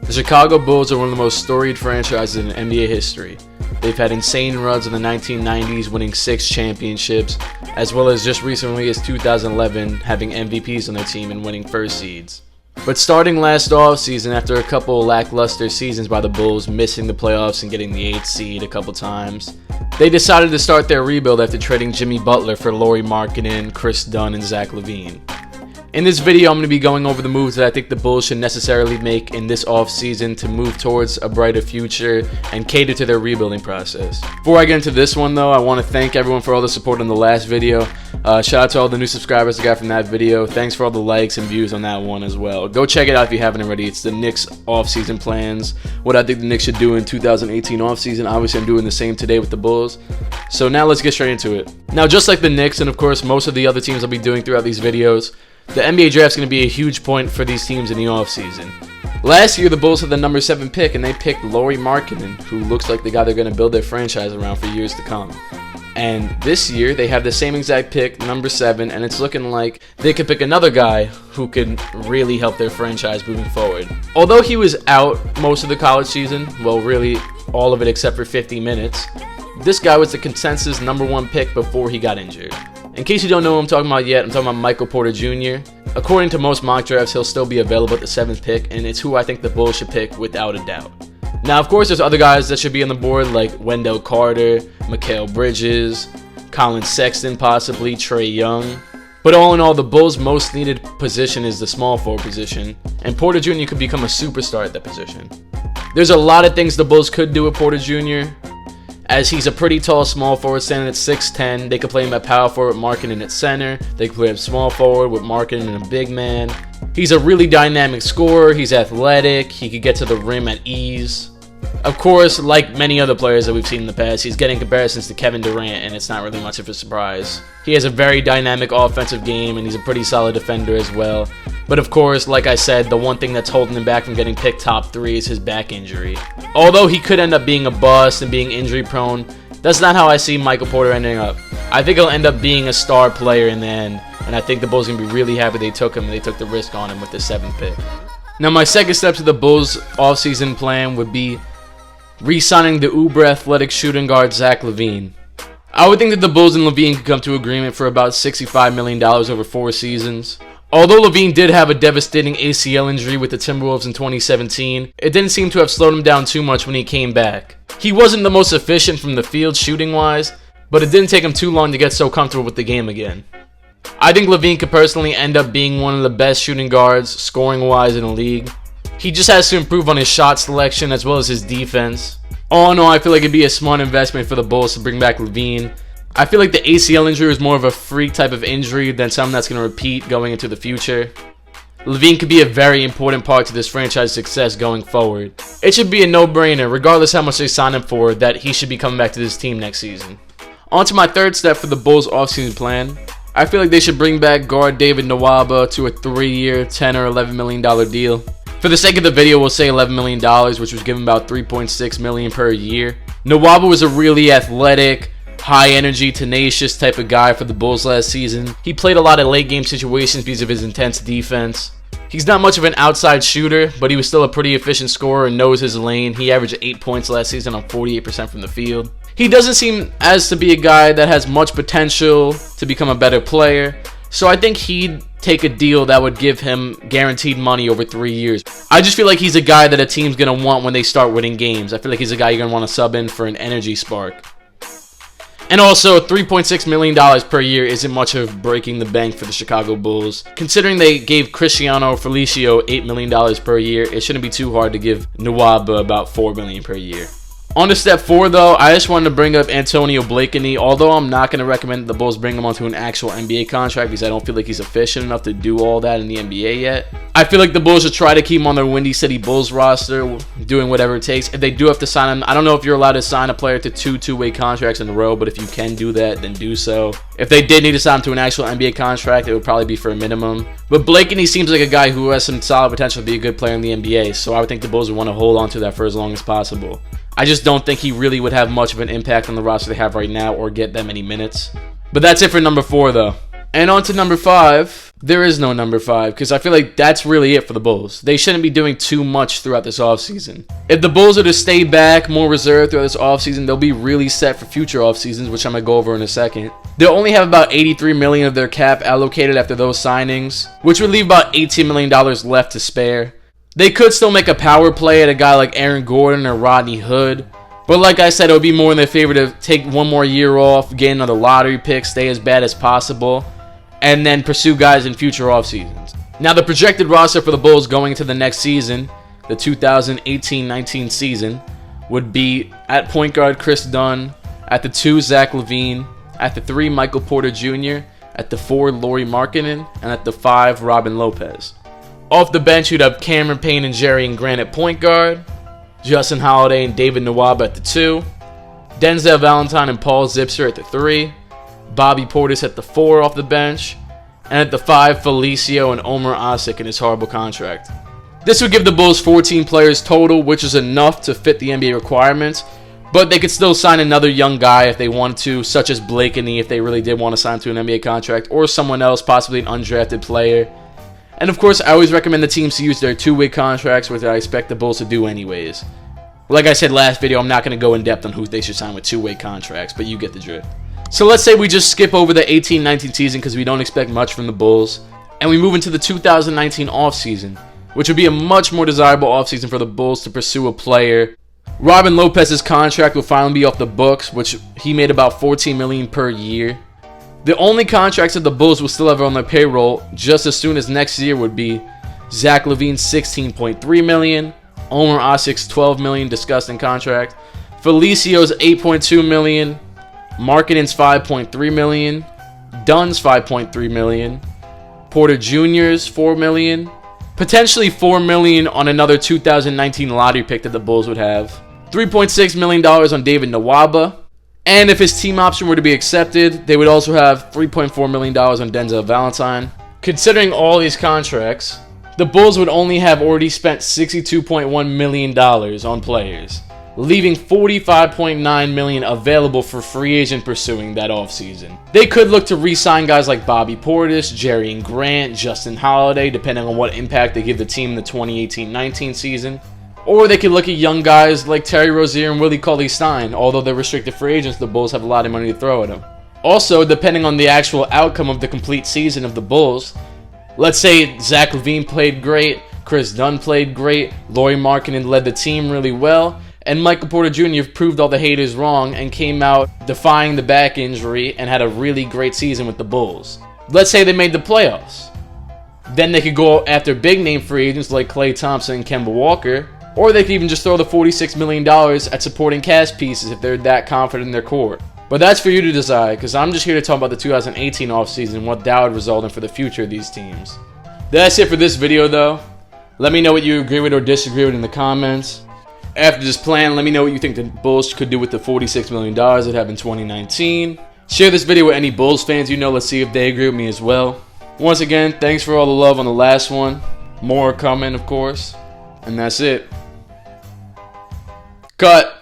The Chicago Bulls are one of the most storied franchises in NBA history. They've had insane runs in the 1990s, winning 6 championships, as well as just recently as 2011, having MVPs on their team and winning first seeds. But starting last offseason, after a couple lackluster seasons by the Bulls, missing the playoffs and getting the 8th seed a couple times, they decided to start their rebuild after trading Jimmy Butler for Lauri Markkanen, Chris Dunn, and Zach LaVine. In this video, I'm going to be going over the moves that I think the Bulls should necessarily make in this offseason to move towards a brighter future and cater to their rebuilding process. Before I get into this one though, I want to thank everyone for all the support on the last video. Shout out to all the new subscribers I got from that video. Thanks for all the likes and views on that one as well. Go check it out if you haven't already. It's the Knicks offseason plans. What I think the Knicks should do in 2018 offseason. Obviously, I'm doing the same today with the Bulls. So now let's get straight into it. Now, just like the Knicks and of course most of the other teams I'll be doing throughout these videos, the NBA draft is going to be a huge point for these teams in the offseason. Last year, the Bulls had the number 7 pick, and they picked Lauri Markkanen, who looks like the guy they're going to build their franchise around for years to come. And this year, they have the same exact pick, number 7, and it's looking like they could pick another guy who could really help their franchise moving forward. Although he was out most of the college season, well, really all of it except for 50 minutes, this guy was the consensus number 1 pick before he got injured. In case you don't know who I'm talking about yet, I'm talking about Michael Porter Jr. According to most mock drafts, he'll still be available at the 7th pick, and it's who I think the Bulls should pick without a doubt. Now, of course, there's other guys that should be on the board like Wendell Carter, Mikal Bridges, Colin Sexton possibly, Trae Young. But all in all, the Bulls' most needed position is the small forward position, and Porter Jr. could become a superstar at that position. There's a lot of things the Bulls could do with Porter Jr., as he's a pretty tall small forward standing at 6'10". They could play him at power forward with Markkanen at center. They could play him small forward with Markkanen and a big man. He's a really dynamic scorer. He's athletic. He could get to the rim at ease. Of course, like many other players that we've seen in the past, he's getting comparisons to Kevin Durant, and it's not really much of a surprise. He has a very dynamic offensive game, and he's a pretty solid defender as well. But of course, like I said, the one thing that's holding him back from getting picked top 3 is his back injury. Although he could end up being a bust and being injury prone, that's not how I see Michael Porter ending up. I think he'll end up being a star player in the end, and I think the Bulls are going to be really happy they took him and they took the risk on him with the 7th pick. Now, my second step to the Bulls offseason plan would be re-signing the uber-athletic shooting guard Zach LaVine. I would think that the Bulls and LaVine could come to agreement for about $65 million over 4 seasons. Although LaVine did have a devastating ACL injury with the Timberwolves in 2017, it didn't seem to have slowed him down too much when he came back. He wasn't the most efficient from the field shooting-wise, but it didn't take him too long to get so comfortable with the game again. I think LaVine could personally end up being one of the best shooting guards, scoring-wise, in the league. He just has to improve on his shot selection as well as his defense. All in all, I feel like it'd be a smart investment for the Bulls to bring back LaVine. I feel like the ACL injury was more of a freak type of injury than something that's going to repeat going into the future. LaVine could be a very important part to this franchise's success going forward. It should be a no-brainer, regardless how much they sign him for, that he should be coming back to this team next season. On to my third step for the Bulls offseason plan. I feel like they should bring back guard David Nwaba to a 3-year, $10 or $11 million deal. For the sake of the video, we'll say $11 million, which was given about $3.6 million per year. Nwaba was a really athletic, high energy, tenacious type of guy for the Bulls last season. He played a lot of late game situations because of his intense defense. He's not much of an outside shooter, but he was still a pretty efficient scorer and knows his lane. He averaged 8 points last season on 48% from the field. He doesn't seem as to be a guy that has much potential to become a better player, so I think he'd take a deal that would give him guaranteed money over 3 years. I just feel like he's a guy that a team's going to want when they start winning games. I feel like he's a guy you're going to want to sub in for an energy spark. And also, $3.6 million per year isn't much of breaking the bank for the Chicago Bulls. Considering they gave Cristiano Felicio $8 million per year, it shouldn't be too hard to give Nwaba about $4 million per year. On to step 4 though, I just wanted to bring up Antonio Blakeney. Although I'm not going to recommend that the Bulls bring him onto an actual NBA contract because I don't feel like he's efficient enough to do all that in the NBA yet. I feel like the Bulls should try to keep him on their Windy City Bulls roster, doing whatever it takes. If they do have to sign him, I don't know if you're allowed to sign a player to 2 two-way contracts in a row, but if you can do that, then do so. If they did need to sign him to an actual NBA contract, it would probably be for a minimum. But Blakeney seems like a guy who has some solid potential to be a good player in the NBA, so I would think the Bulls would want to hold on to that for as long as possible. I just don't think he really would have much of an impact on the roster they have right now or get that many minutes. But that's it for number 4 though. And on to number 5. There is no number 5 because I feel like that's really it for the Bulls. They shouldn't be doing too much throughout this offseason. If the Bulls are to stay back, more reserved throughout this offseason, they'll be really set for future offseasons, which I'm going to go over in a second. They'll only have about $83 million of their cap allocated after those signings, which would leave about $18 million left to spare. They could still make a power play at a guy like Aaron Gordon or Rodney Hood. But like I said, it would be more in their favor to take one more year off, get another lottery pick, stay as bad as possible, and then pursue guys in future off seasons. Now, the projected roster for the Bulls going into the next season, the 2018-19 season, would be at point guard Chris Dunn, at the 2 Zach LaVine, at the 3 Michael Porter Jr., at the 4 Lauri Markkanen, and at the 5 Robin Lopez. Off the bench, you'd have Cameron Payne and Jerry Grant at point guard, Justin Holiday and David Nwaba at the 2, Denzel Valentine and Paul Zipser at the 3, Bobby Portis at the 4 off the bench, and at the 5, Felicio and Omer Asik in his horrible contract. This would give the Bulls 14 players total, which is enough to fit the NBA requirements, but they could still sign another young guy if they wanted to, such as Blakeney if they really did want to sign to an NBA contract, or someone else, possibly an undrafted player. And of course, I always recommend the teams to use their two-way contracts, which I expect the Bulls to do anyways. Like I said last video, I'm not going to go in depth on who they should sign with two-way contracts, but you get the drift. So let's say we just skip over the 18-19 season because we don't expect much from the Bulls, and we move into the 2019 offseason, which would be a much more desirable offseason for the Bulls to pursue a player. Robin Lopez's contract will finally be off the books, which he made about $14 million per year. The only contracts that the Bulls will still have on their payroll just as soon as next year would be Zach LaVine's $16.3 million, Omer Asik's $12 million disgusting contract, Felicio's $8.2 million, Markkanen's $5.3 million, Dunn's $5.3 million, Porter Jr.'s $4 million, potentially $4 million on another 2019 lottery pick that the Bulls would have, $3.6 million on David Nwaba, and if his team option were to be accepted, they would also have $3.4 million on Denzel Valentine. Considering all these contracts, the Bulls would only have already spent $62.1 million on players, leaving $45.9 million available for free agent pursuing that offseason. They could look to re-sign guys like Bobby Portis, Jerry Grant, Justin Holiday, depending on what impact they give the team in the 2018-19 season. Or they could look at young guys like Terry Rozier and Willie Cauley-Stein, although they're restricted free agents, the Bulls have a lot of money to throw at them. Also, depending on the actual outcome of the complete season of the Bulls, let's say Zach LaVine played great, Chris Dunn played great, Lauri Markkanen led the team really well, and Michael Porter Jr. proved all the haters wrong and came out defying the back injury and had a really great season with the Bulls. Let's say they made the playoffs. Then they could go after big-name free agents like Klay Thompson and Kemba Walker, or they could even just throw the $46 million at supporting cast pieces if they're that confident in their core. But that's for you to decide, because I'm just here to talk about the 2018 offseason and what that would result in for the future of these teams. That's it for this video, though. Let me know what you agree with or disagree with in the comments. After this plan, let me know what you think the Bulls could do with the $46 million they have in 2019. Share this video with any Bulls fans you know. Let's see if they agree with me as well. Once again, thanks for all the love on the last one. More coming, of course. And that's it. Cut.